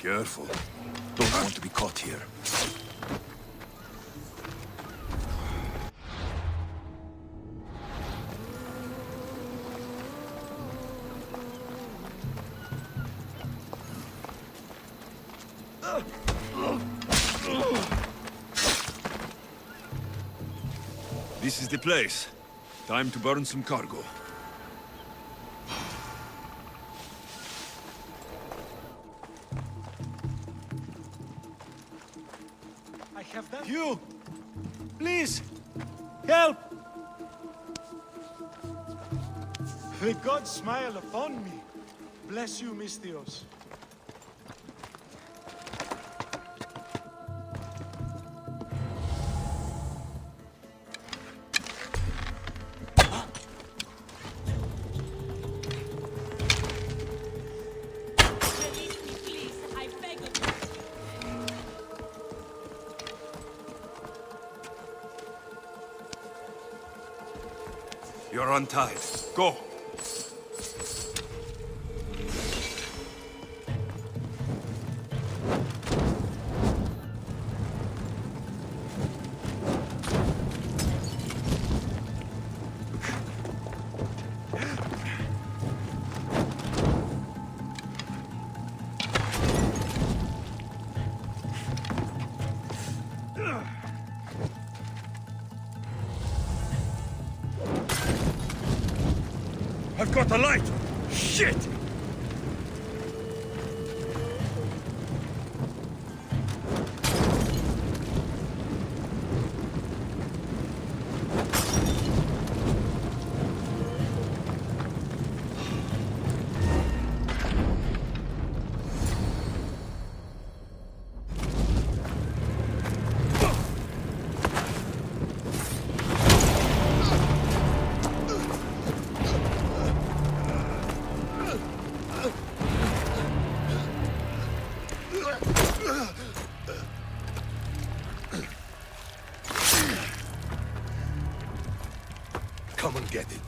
Careful. Don't want to be caught here. This is the place. Time to burn some cargo. I have done. You! Please! Help! The gods smile upon me. Bless you, Mystios. Release me, please. I beg of you. You're untied. Go! I've got a light! Shit! Come and get it.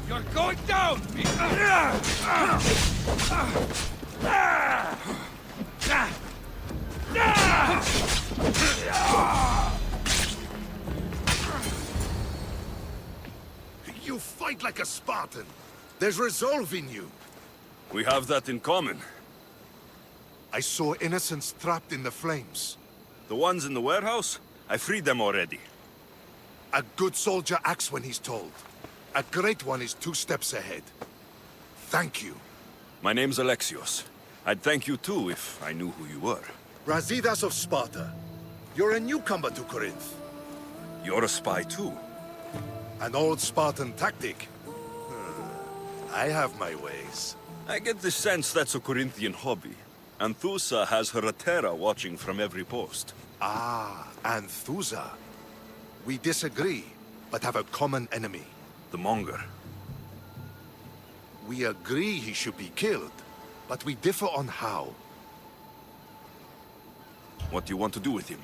You're going down! You fight like a Spartan. There's resolve in you. We have that in common. I saw innocents trapped in the flames. The ones in the warehouse? I freed them already. A good soldier acts when he's told. A great one is 2 steps ahead. Thank you. My name's Alexios. I'd thank you too if I knew who you were. Brasidas of Sparta. You're a newcomer to Corinth. You're a spy too. An old Spartan tactic. I have my ways. I get the sense that's a Corinthian hobby. Anthusa has her Atera watching from every post. Ah, Anthusa. We disagree, but have a common enemy. The Monger. We agree he should be killed, but we differ on how. What do you want to do with him?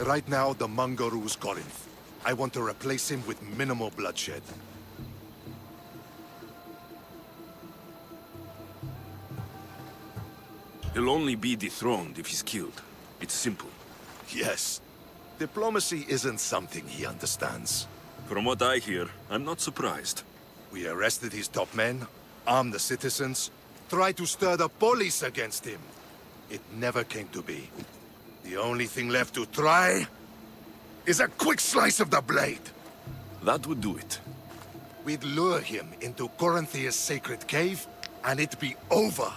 Right now, the Monger rules Corinth. I want to replace him with minimal bloodshed. He'll only be dethroned if he's killed. It's simple. Yes. Diplomacy isn't something he understands. From what I hear, I'm not surprised. We arrested his top men, armed the citizens, tried to stir the police against him. It never came to be. The only thing left to try is a quick slice of the blade. That would do it. We'd lure him into Corinthia's sacred cave, and it'd be over.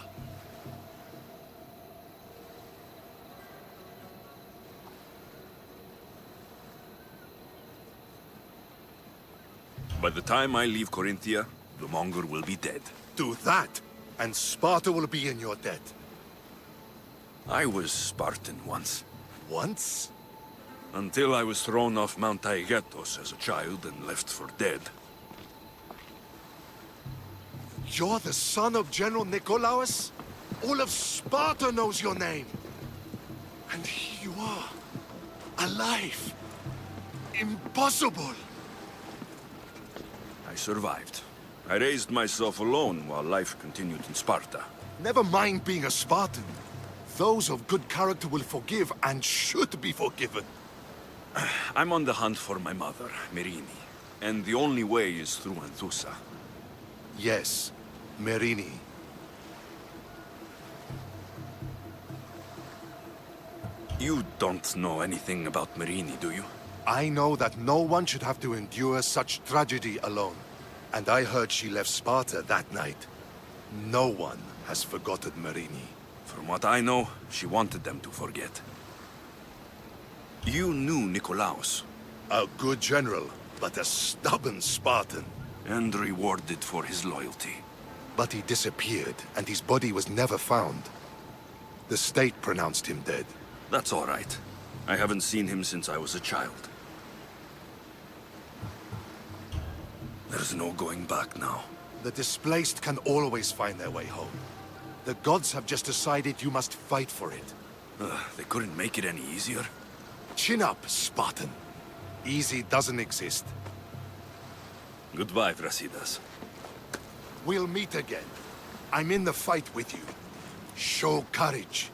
By the time I leave Corinthia, the Monger will be dead. Do that, and Sparta will be in your debt. I was Spartan once. Once? Until I was thrown off Mount Taygetos as a child and left for dead. You're the son of General Nikolaos? All of Sparta knows your name. And here you are, alive. Impossible. I survived. I raised myself alone while life continued in Sparta. Never mind being a Spartan. Those of good character will forgive and should be forgiven. I'm on the hunt for my mother, Merini. And the only way is through Anthusa. Yes, Merini. You don't know anything about Merini, do you? I know that no one should have to endure such tragedy alone. And I heard she left Sparta that night. No one has forgotten Merini. From what I know, she wanted them to forget. You knew Nikolaos. A good general, but a stubborn Spartan. And rewarded for his loyalty. But he disappeared, and his body was never found. The state pronounced him dead. That's all right. I haven't seen him since I was a child. There's no going back now. The displaced can always find their way home. The gods have just decided you must fight for it. They couldn't make it any easier. Chin up, Spartan. Easy doesn't exist. Goodbye, Brasidas. We'll meet again. I'm in the fight with you. Show courage.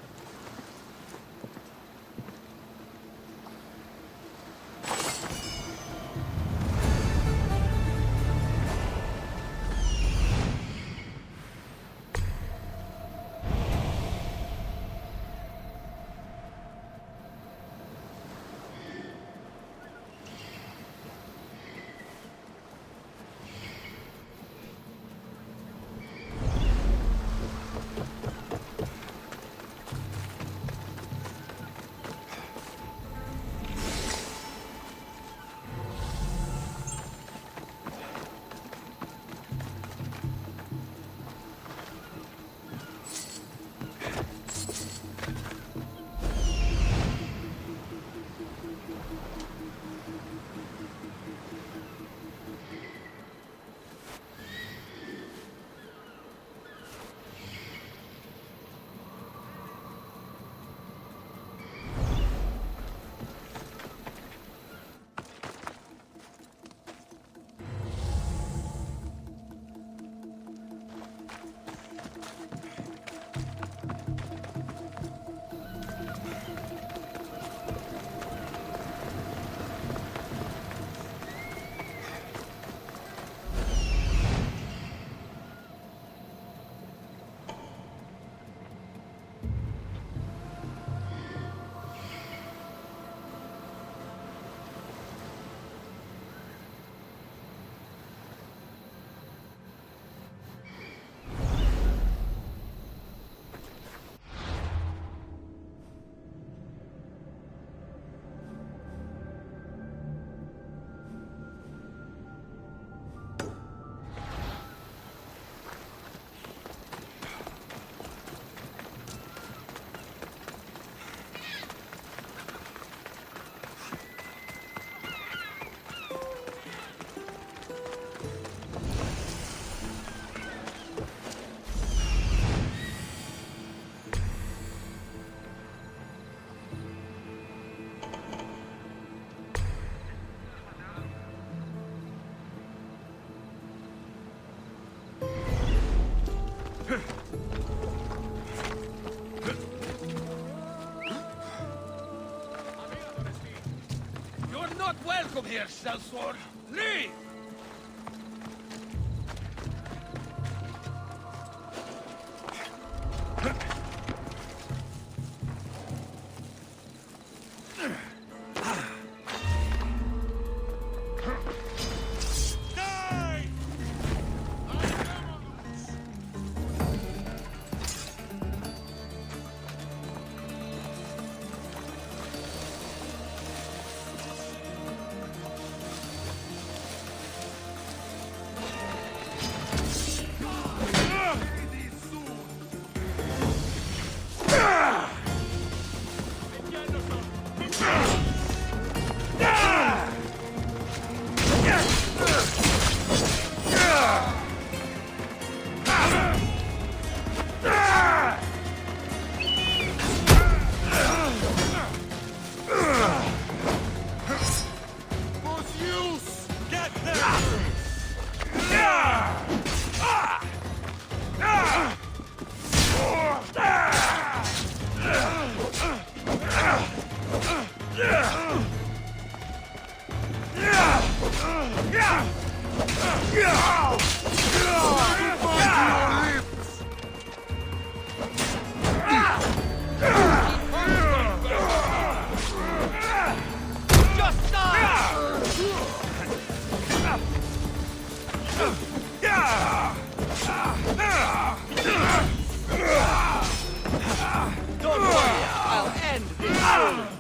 here, sellsword! Leave! Don't worry, I'll end this soon.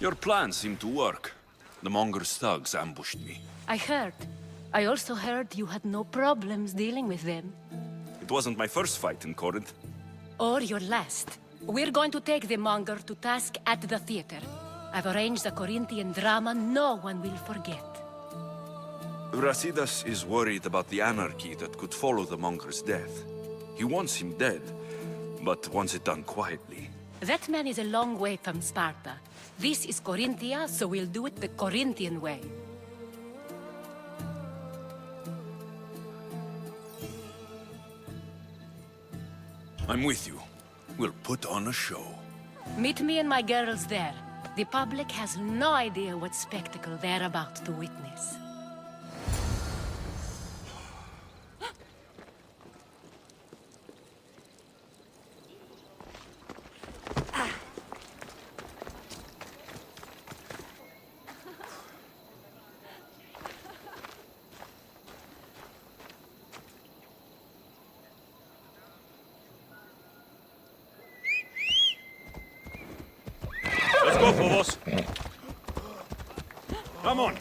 Your plan seemed to work. The Monger's thugs ambushed me. I heard. I also heard you had no problems dealing with them. It wasn't my first fight in Corinth. Or your last. We're going to take the Monger to task at the theater. I've arranged a Corinthian drama no one will forget. Brasidas is worried about the anarchy that could follow the Monger's death. He wants him dead, but wants it done quietly. That man is a long way from Sparta. This is Corinthia, so we'll do it the Corinthian way. I'm with you. We'll put on a show. Meet me and my girls there. The public has no idea what spectacle they're about to witness. Let's go, Phobos. Come on.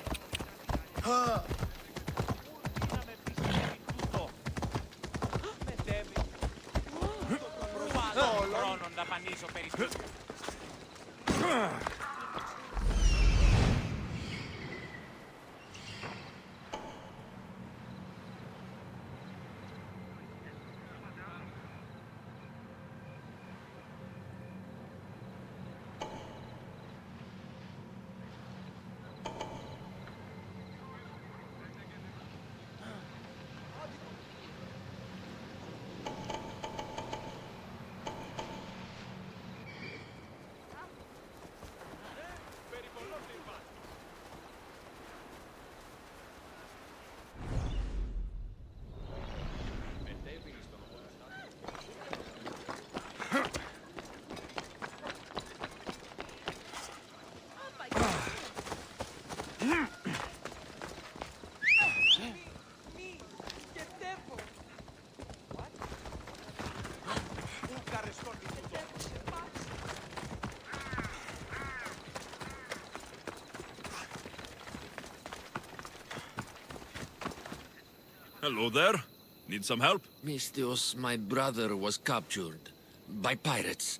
Hello there. Need some help? Mistios, my brother was captured by pirates.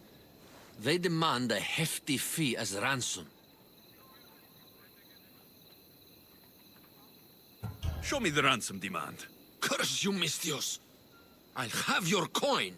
They demand a hefty fee as ransom. Show me the ransom demand. Curse you, Mistios! I'll have your coin!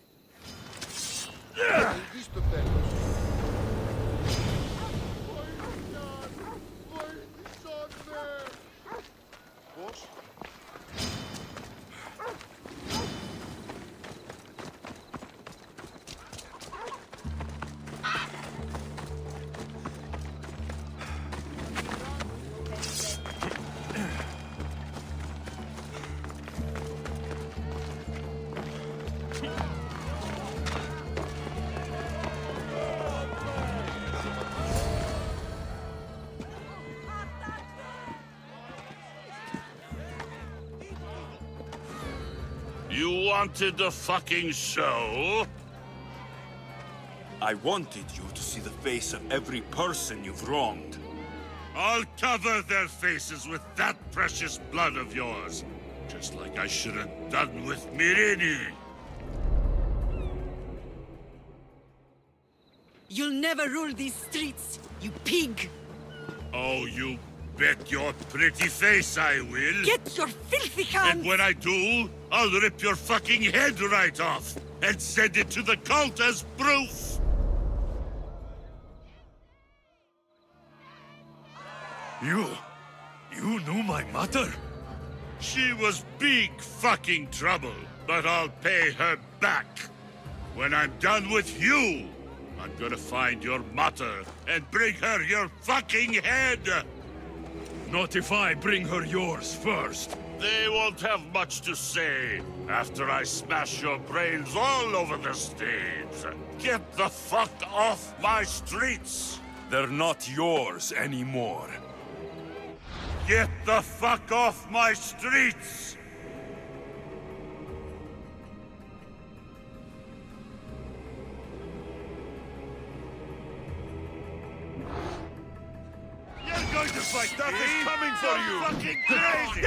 You wanted the fucking show? I wanted you to see the face of every person you've wronged. I'll cover their faces with that precious blood of yours. Just like I should have done with Mirini. You'll never rule these streets, you pig! Oh, you bet your pretty face I will. Get your filthy hands! And when I do, I'll rip your fucking head right off and send it to the cult as proof. You knew my mother? She was big fucking trouble, but I'll pay her back. When I'm done with you, I'm gonna find your mother and bring her your fucking head! Not if I bring her yours first. They won't have much to say after I smash your brains all over the stage. Get the fuck off my streets! They're not yours anymore. Get the fuck off my streets! fucking crazy!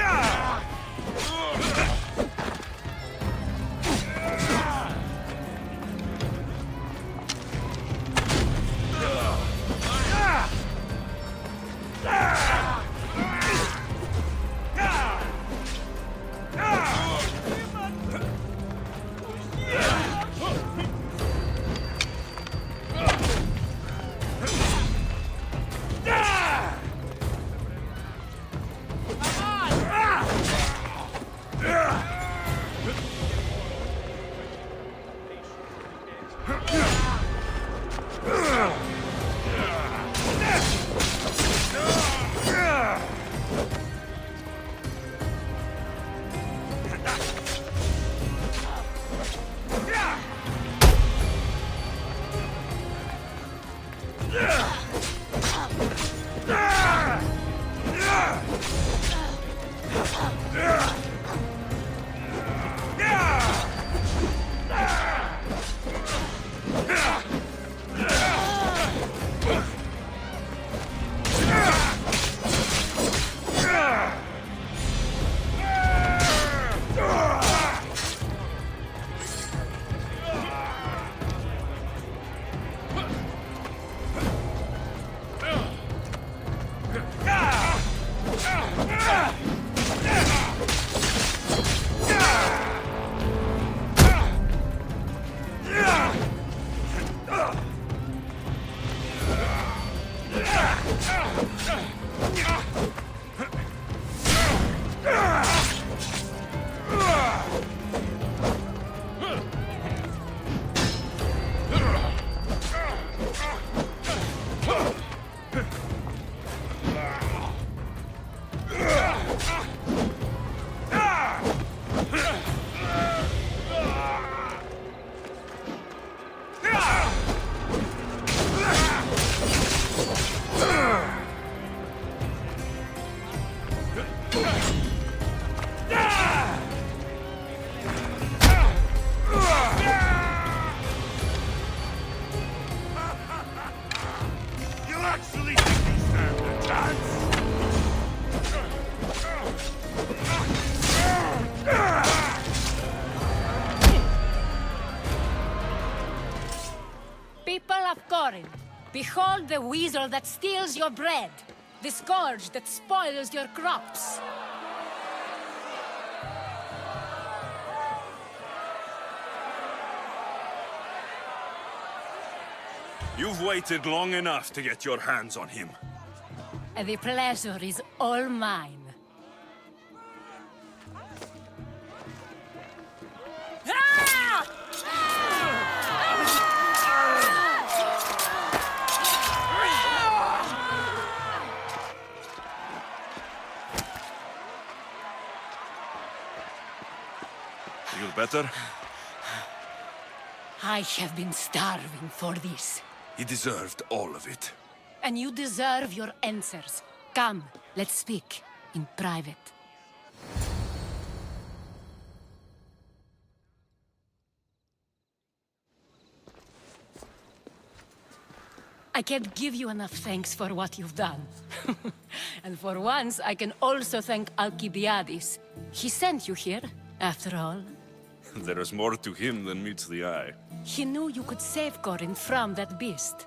Behold the weasel that steals your bread, the scourge that spoils your crops. You've waited long enough to get your hands on him. The pleasure is all mine. Feel better? I have been starving for this. He deserved all of it. And you deserve your answers. Come, let's speak in private. I can't give you enough thanks for what you've done. And for once, I can also thank Alcibiades. He sent you here, after all. There is more to him than meets the eye. He knew you could save Corinth from that beast.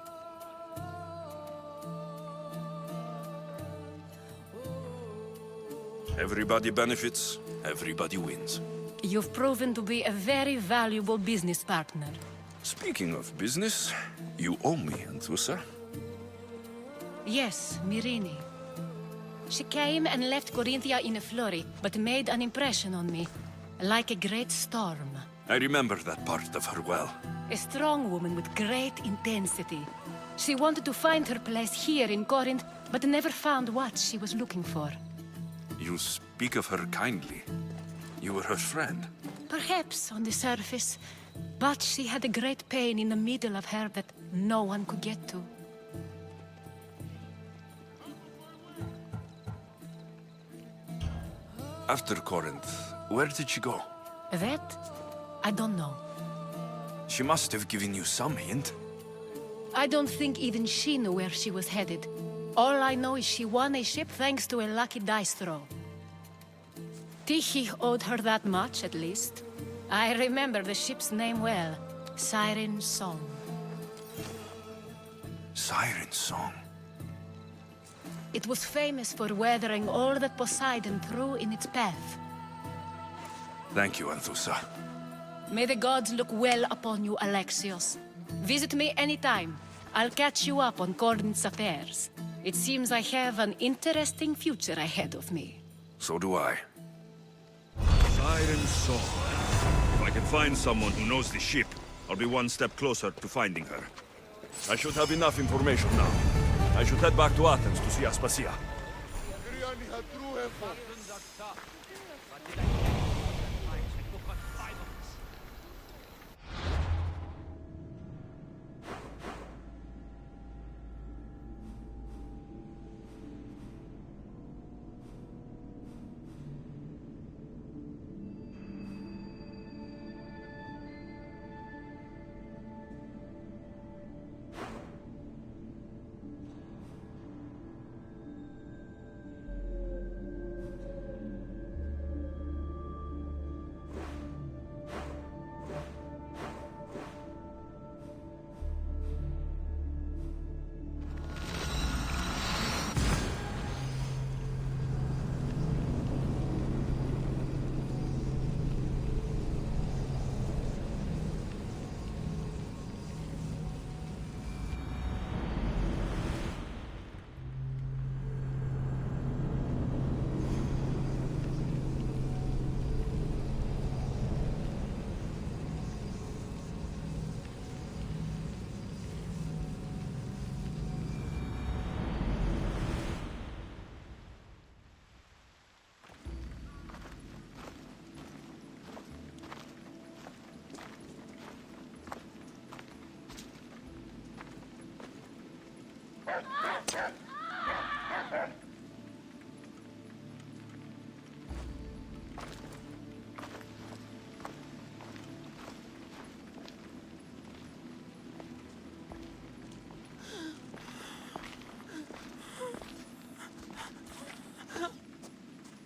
Everybody benefits, everybody wins. You've proven to be a very valuable business partner. Speaking of business, you owe me, Anthusa. Yes, Myrine. She came and left Corinthia in a flurry, but made an impression on me, like a great storm. I remember that part of her well. A strong woman with great intensity. She wanted to find her place here in Corinth, but never found what she was looking for. You speak of her kindly. You were her friend. Perhaps on the surface, but she had a great pain in the middle of her that no one could get to. After Corinth, where did she go? That? I don't know. She must have given you some hint. I don't think even she knew where she was headed. All I know is she won a ship thanks to a lucky dice throw. Tyche owed her that much, at least. I remember the ship's name well. Siren Song. Siren Song. It was famous for weathering all that Poseidon threw in its path. Thank you, Anthusa. May the gods look well upon you, Alexios. Visit me anytime. I'll catch you up on Gordon's affairs. It seems I have an interesting future ahead of me. So do I. Siren Song. If I can find someone who knows the ship, I'll be one step closer to finding her. I should have enough information now. I should head back to Athens to see Aspasia.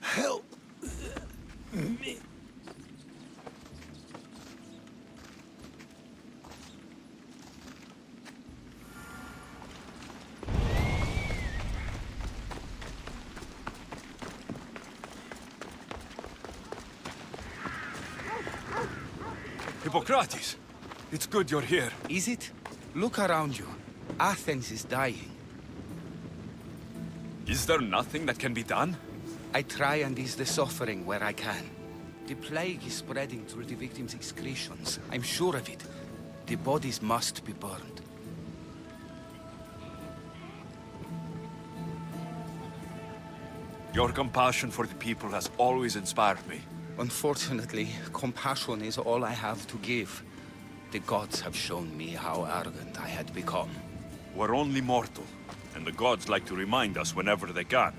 Help me. Hippocrates! It's good you're here. Is it? Look around you. Athens is dying. Is there nothing that can be done? I try and ease the suffering where I can. The plague is spreading through the victims' excretions. I'm sure of it. The bodies must be burned. Your compassion for the people has always inspired me. Unfortunately, compassion is all I have to give. The gods have shown me how arrogant I had become. We're only mortal, and the gods like to remind us whenever they can.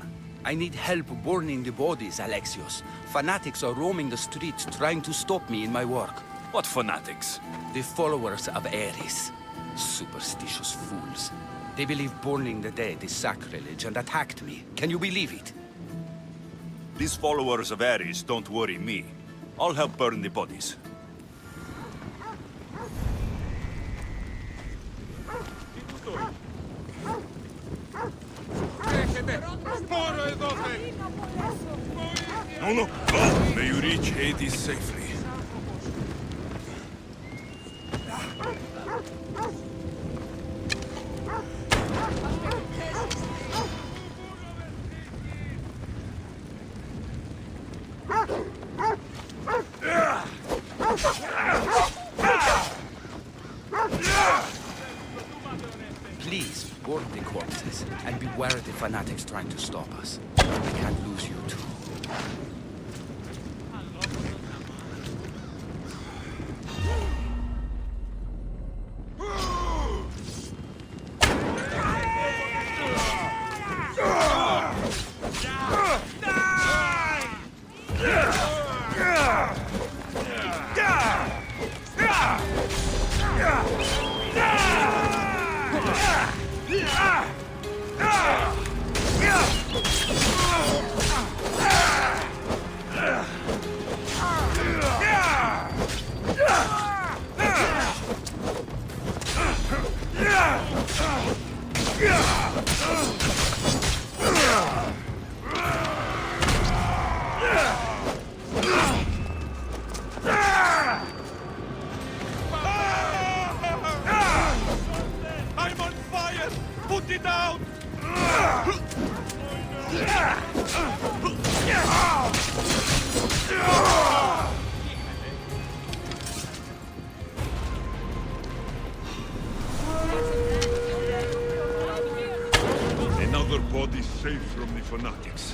I need help burning the bodies, Alexios. Fanatics are roaming the streets trying to stop me in my work. What fanatics? The followers of Ares. Superstitious fools. They believe burning the dead is sacrilege and attacked me. Can you believe it? These followers of Ares don't worry me. I'll help burn the bodies. No, go! May you reach Hades safely. Please, burn the corpses, and beware the fanatics trying to stop us. We can't lose you too. from the fanatics.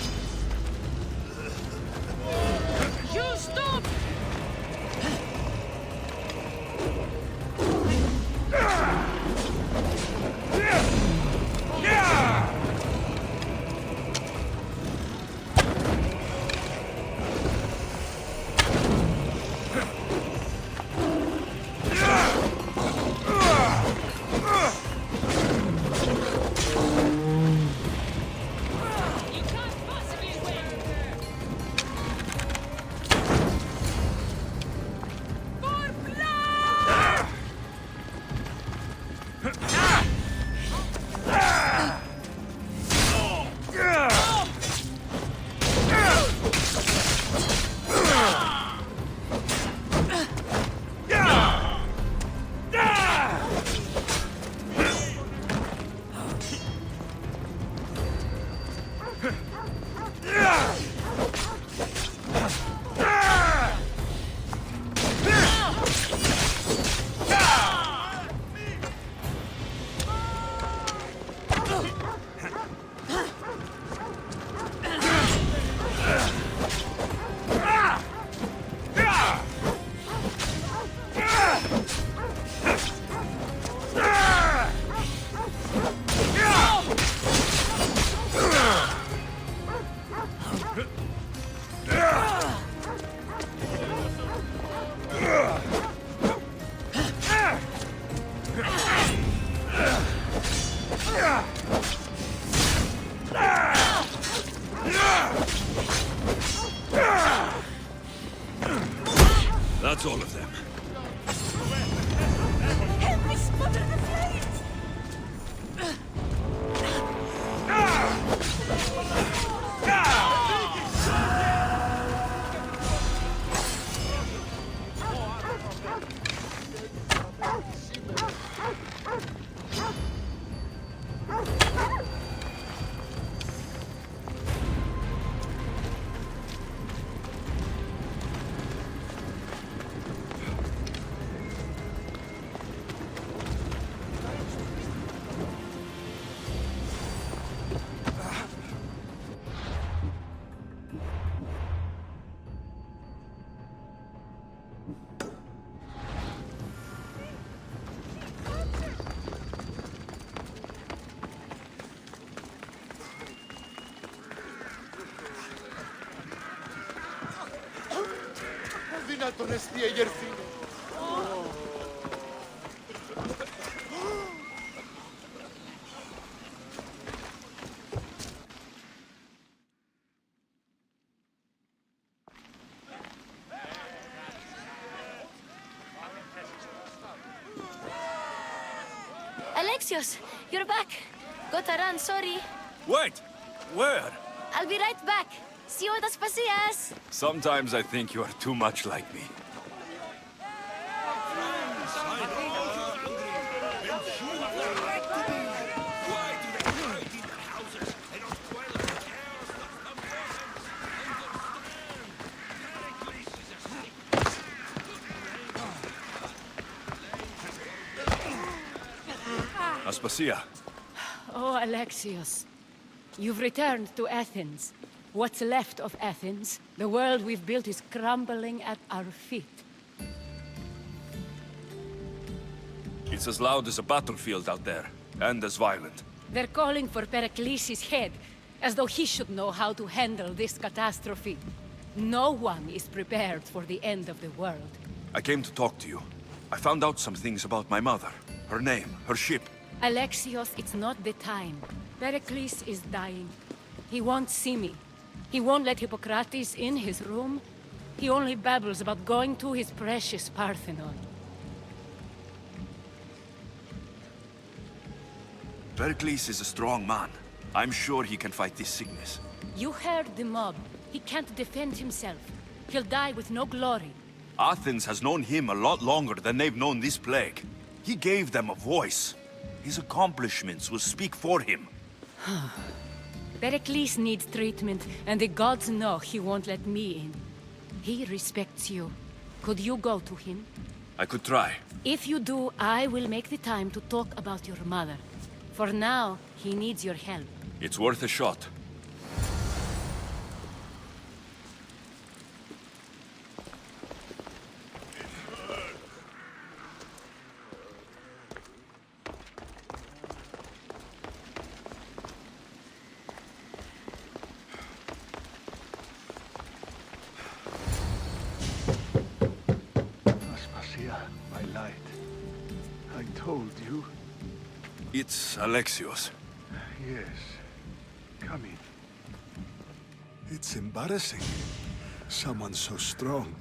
You stop! That's all of them. Help me smother the flames! Δυνατόν εστί εγερθήνε. Alexios, you're back. Gotta run, sorry. Wait! Where? I'll be right back. See you at las pasillas. Sometimes I think you are too much like me. Aspasia. Oh, Alexios. You've returned to Athens. What's left of Athens, the world we've built is crumbling at our feet. It's as loud as a battlefield out there, and as violent. They're calling for Pericles' head, as though he should know how to handle this catastrophe. No one is prepared for the end of the world. I came to talk to you. I found out some things about my mother. Her name, her ship. Alexios, it's not the time. Pericles is dying. He won't see me. He won't let Hippocrates in his room. He only babbles about going to his precious Parthenon. Pericles is a strong man. I'm sure he can fight this sickness. You heard the mob. He can't defend himself. He'll die with no glory. Athens has known him a lot longer than they've known this plague. He gave them a voice. His accomplishments will speak for him. Pericles needs treatment, and the gods know he won't let me in. He respects you. Could you go to him? I could try. If you do, I will make the time to talk about your mother. For now, he needs your help. It's worth a shot. light. I told you. It's Alexios. Yes. Come in. It's embarrassing. Someone so strong,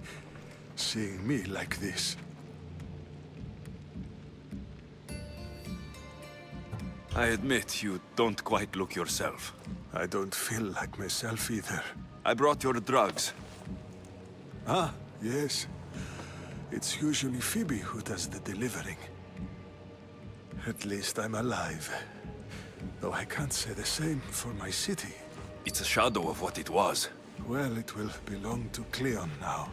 seeing me like this. I admit you don't quite look yourself. I don't feel like myself either. I brought your drugs. Ah, yes. It's usually Phoebe who does the delivering. At least I'm alive. Though I can't say the same for my city. It's a shadow of what it was. Well, it will belong to Cleon now.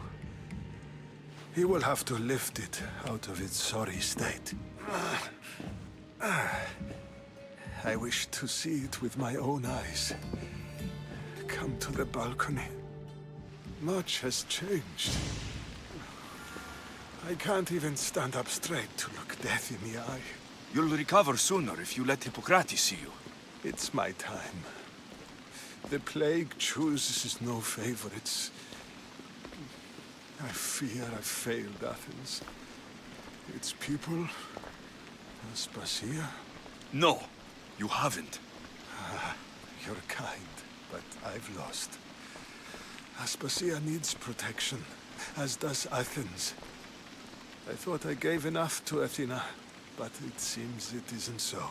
He will have to lift it out of its sorry state. I wish to see it with my own eyes. Come to the balcony. Much has changed. I can't even stand up straight to look death in the eye. You'll recover sooner if you let Hippocrates see you. It's my time. The plague chooses no favorites. I fear I've failed Athens. Its people, Aspasia. No, you haven't. You're kind, but I've lost. Aspasia needs protection, as does Athens. I thought I gave enough to Athena, but it seems it isn't so.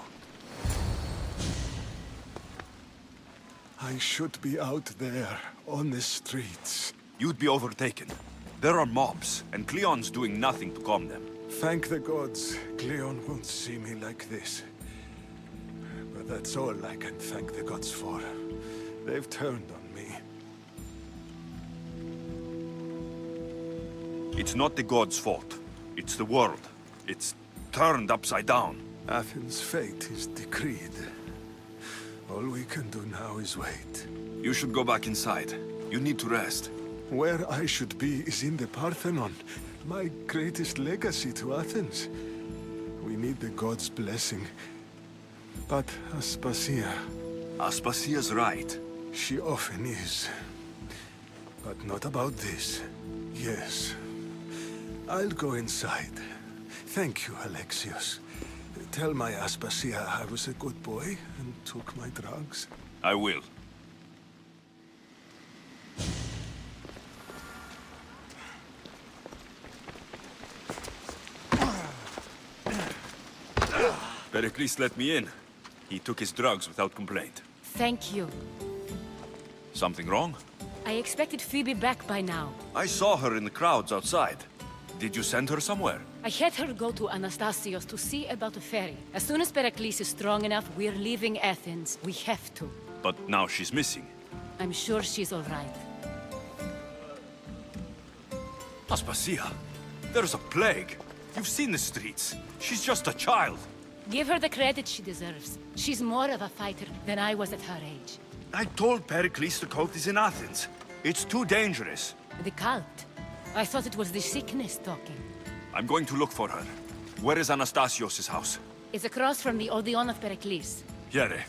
I should be out there, on the streets. You'd be overtaken. There are mobs, and Cleon's doing nothing to calm them. Thank the gods, Cleon won't see me like this. But that's all I can thank the gods for. They've turned on me. It's not the gods' fault. It's the world. It's turned upside down. Athens' fate is decreed. All we can do now is wait. You should go back inside. You need to rest. Where I should be is in the Parthenon, my greatest legacy to Athens. We need the gods' blessing. But Aspasia... Aspasia's right. She often is. But not about this. Yes. I'll go inside. Thank you, Alexios. Tell my Aspasia I was a good boy and took my drugs. I will. Pericles let me in. He took his drugs without complaint. Thank you. Something wrong? I expected Phoebe back by now. I saw her in the crowds outside. Did you send her somewhere? I had her go to Anastasios to see about a ferry. As soon as Pericles is strong enough, we're leaving Athens. We have to. But now she's missing. I'm sure she's all right. Aspasia, there's a plague. You've seen the streets. She's just a child. Give her the credit she deserves. She's more of a fighter than I was at her age. I told Pericles the cult is in Athens. It's too dangerous. The cult? I thought it was the sickness talking. I'm going to look for her. Where is Anastasios' house? It's across from the Odeon of Pericles. Here.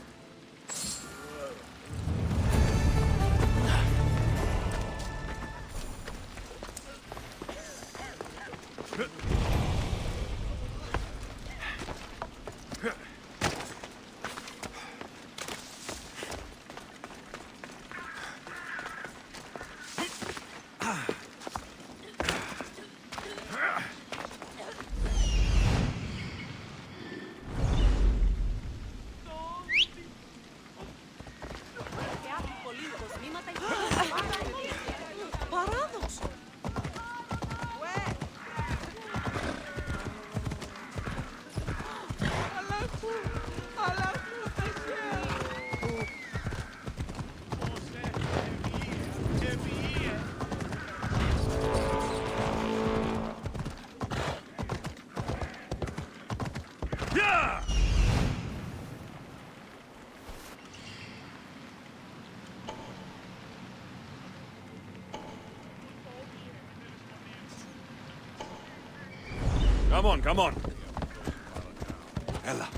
Come on, come on. Ella.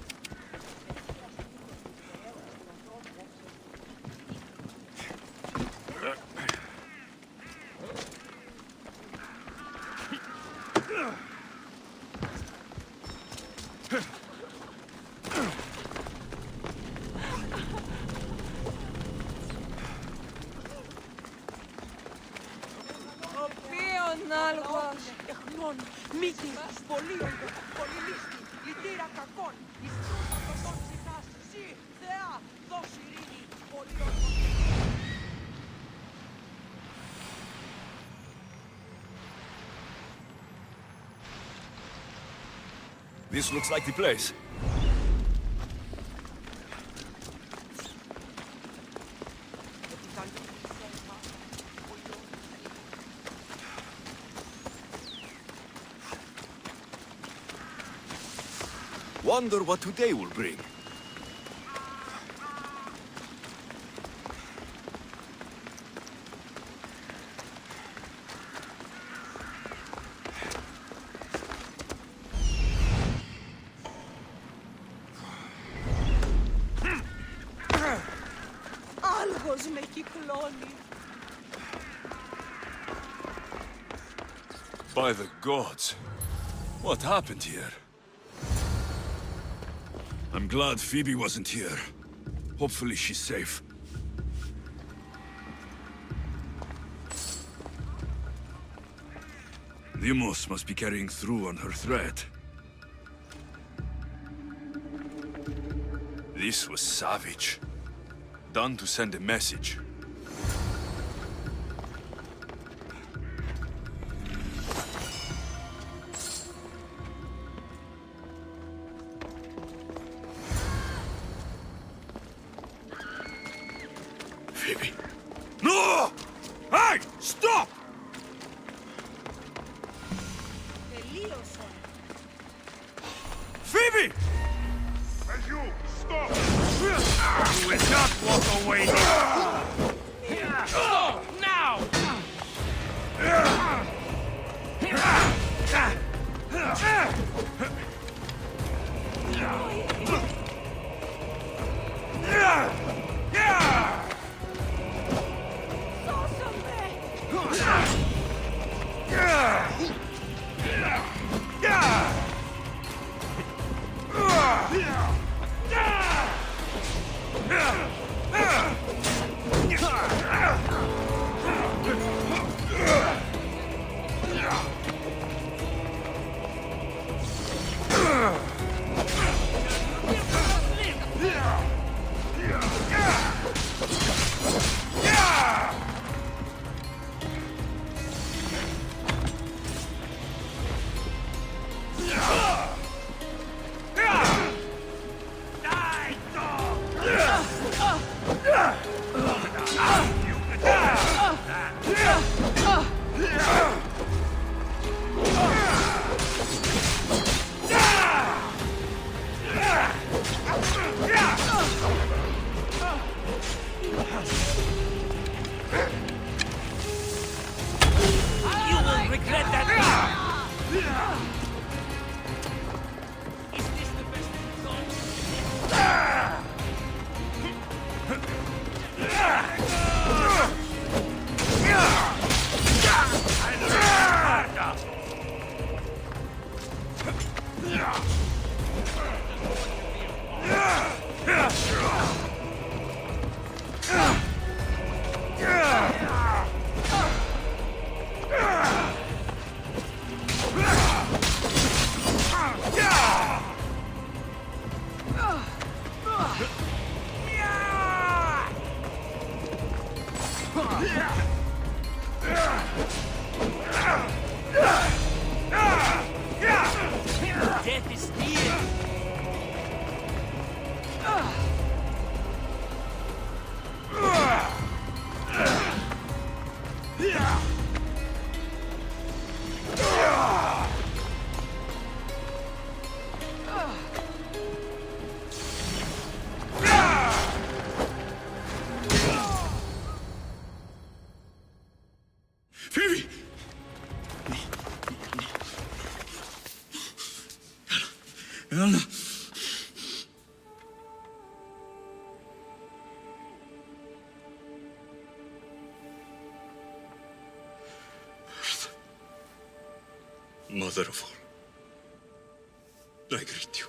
κακόν, μύτη, πολύοντο, πολυλίστη, λυτήρα κακόν, εις τούτο τον ψητάς, σύ, Θεά, δώσ' ειρήνη, πολύοντο. This looks like the place. Wonder what today will bring. Άλγος με κυκλώνει. By the gods. What happened here? I'm glad Phoebe wasn't here. Hopefully she's safe. Deimos must be carrying through on her threat. This was savage. Done to send a message. Phoebe. No! Hey! Stop! Τελείωσον. Phoebe! And you, stop! You will not walk away! Now! You will regret that. Is this the best result? Death is near. Phoebe! Elena! Mother of all, I greet you.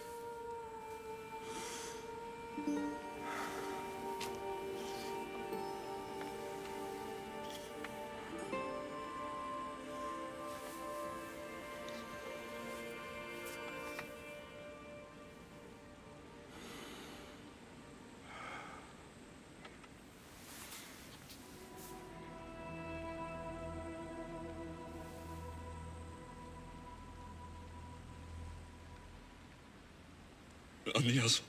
Aeneas.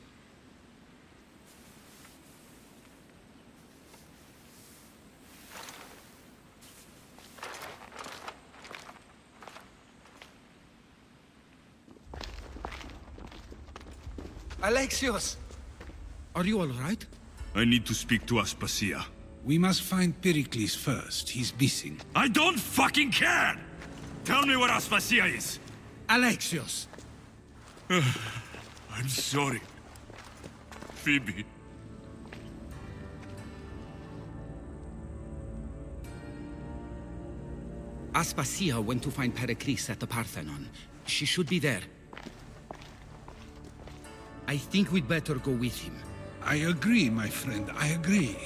Alexios! Are you all right? I need to speak to Aspasia. We must find Pericles first. He's missing. I don't fucking care! Tell me where Aspasia is! Alexios! I'm sorry. Phoebe. Aspasia went to find Pericles at the Parthenon. She should be there. I think we'd better go with him. I agree, my friend. I agree.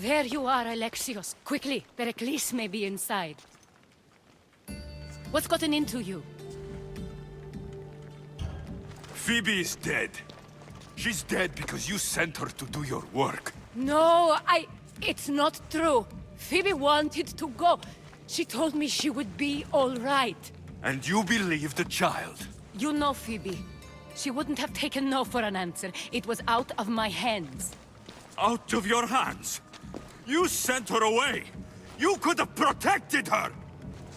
There you are, Alexios. Quickly, Pericles may be inside. What's gotten into you? Phoebe is dead. She's dead because you sent her to do your work. No, it's not true. Phoebe wanted to go. She told me she would be all right. And you believe the child? You know Phoebe. She wouldn't have taken no for an answer. It was out of my hands. Out of your hands? You sent her away! You could have protected her!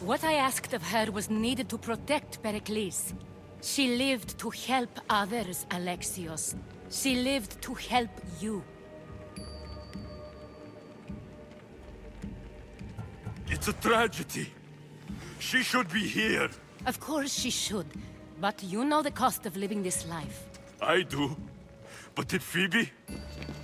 What I asked of her was needed to protect Pericles. She lived to help others, Alexios. She lived to help you. It's a tragedy. She should be here. Of course she should. But you know the cost of living this life. I do. But did Phoebe?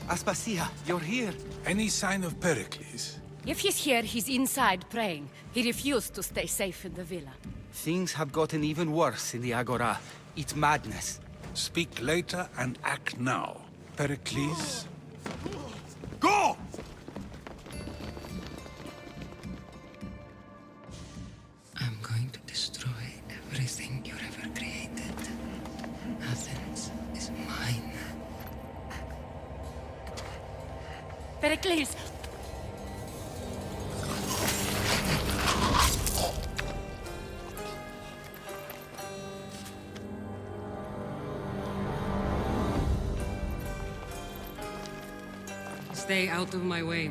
Aspasia, you're here. Any sign of Pericles? If he's here, he's inside praying. He refused to stay safe in the villa. Things have gotten even worse in the Agora. It's madness. Speak later and act now. Pericles? Go! I'm going to destroy everything you've ever created. Athens is mine. Pericles! Stay out of my way.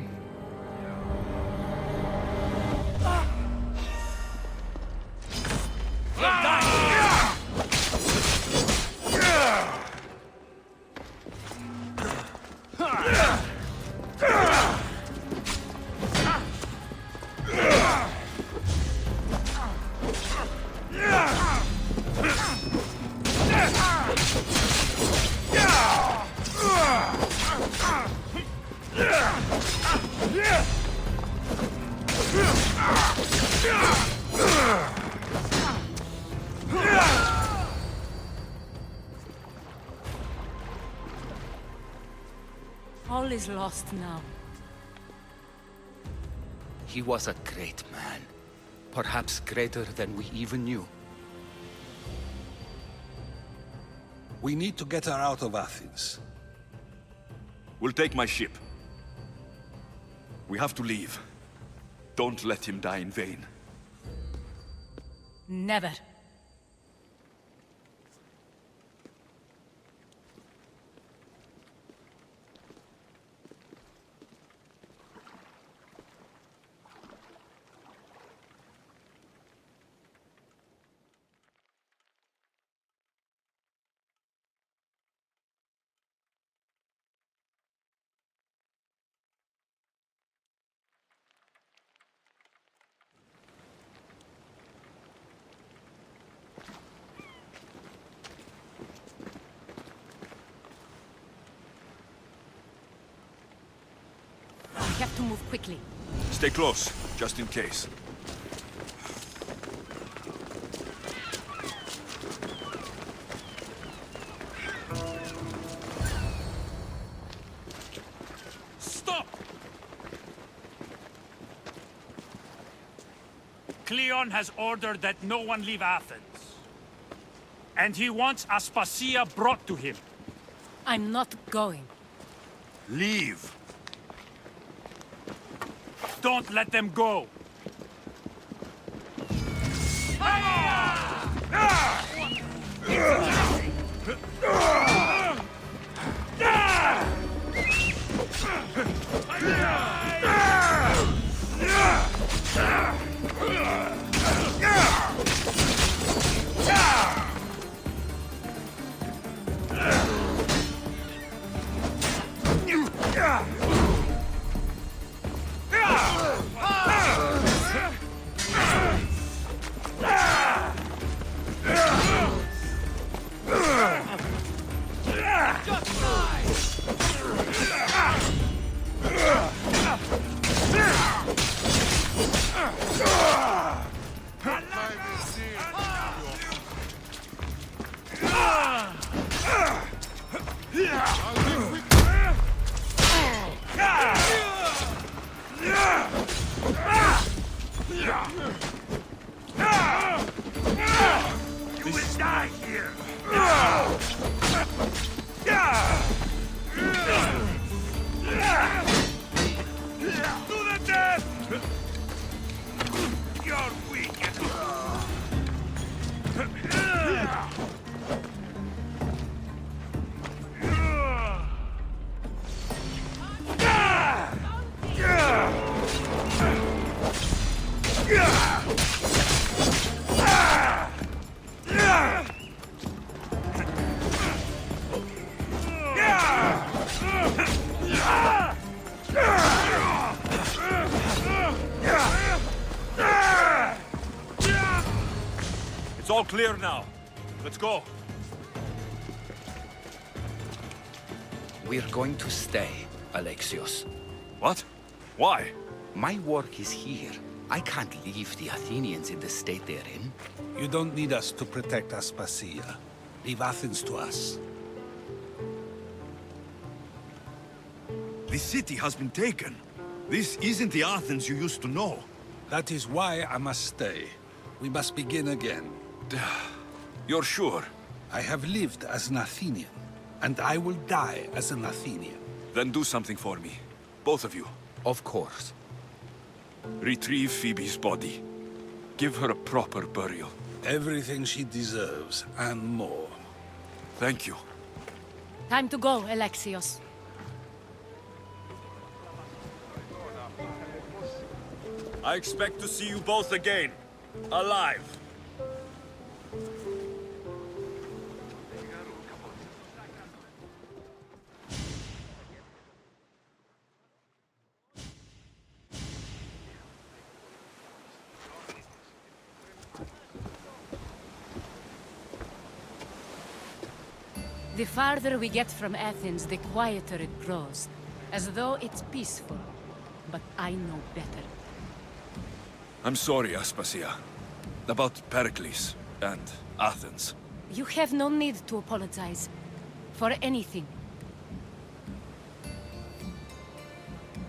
All is lost now. He was a great man. Perhaps greater than we even knew. We need to get her out of Athens. We'll take my ship. We have to leave. Don't let him die in vain. Never. have to move quickly. Stay close, just in case. Stop! Cleon has ordered that no one leave Athens. And he wants Aspasia brought to him. I'm not going. Leave. Don't let them go. You will die here! To the death! You're weak. It's all clear now. Let's go. We're going to stay, Alexios. What? Why? My work is here. I can't leave the Athenians in the state they're in. You don't need us to protect Aspasia. Leave Athens to us. The city has been taken. This isn't the Athens you used to know. That is why I must stay. We must begin again. You're sure? I have lived as an Athenian, and I will die as an Athenian. Then do something for me. Both of you. Of course. Retrieve Phoebe's body. Give her a proper burial. Everything she deserves, and more. Thank you. Time to go, Alexios. I expect to see you both again. Alive. The farther we get from Athens, the quieter it grows. As though it's peaceful. But I know better. I'm sorry, Aspasia. About Pericles and Athens. You have no need to apologize. For anything.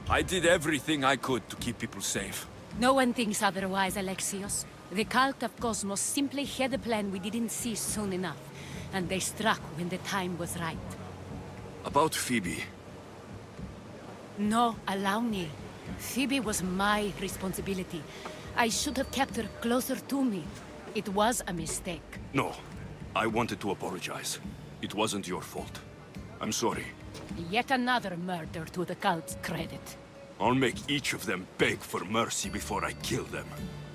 I did everything I could to keep people safe. No one thinks otherwise, Alexios. The cult of Cosmos simply had a plan we didn't see soon enough. And they struck when the time was right. About Phoebe. No, allow me. Phoebe was my responsibility. I should have kept her closer to me. It was a mistake. No. I wanted to apologize. It wasn't your fault. I'm sorry. Yet another murder to the cult's credit. I'll make each of them beg for mercy before I kill them.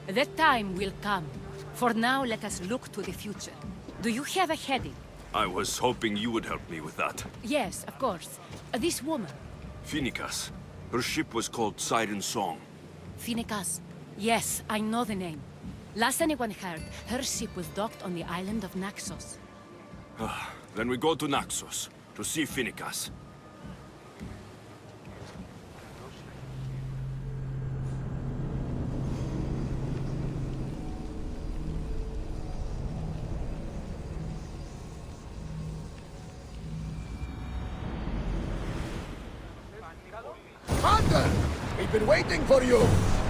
That time will come. For now, let us look to the future. Do you have a heading? I was hoping you would help me with that. Yes, of course. This woman. Phoenicas. Her ship was called Siren Song. Phoenicas. Yes, I know the name. Last anyone heard, her ship was docked on the island of Naxos. Then we go to Naxos, to see Phoenicas. been waiting for you!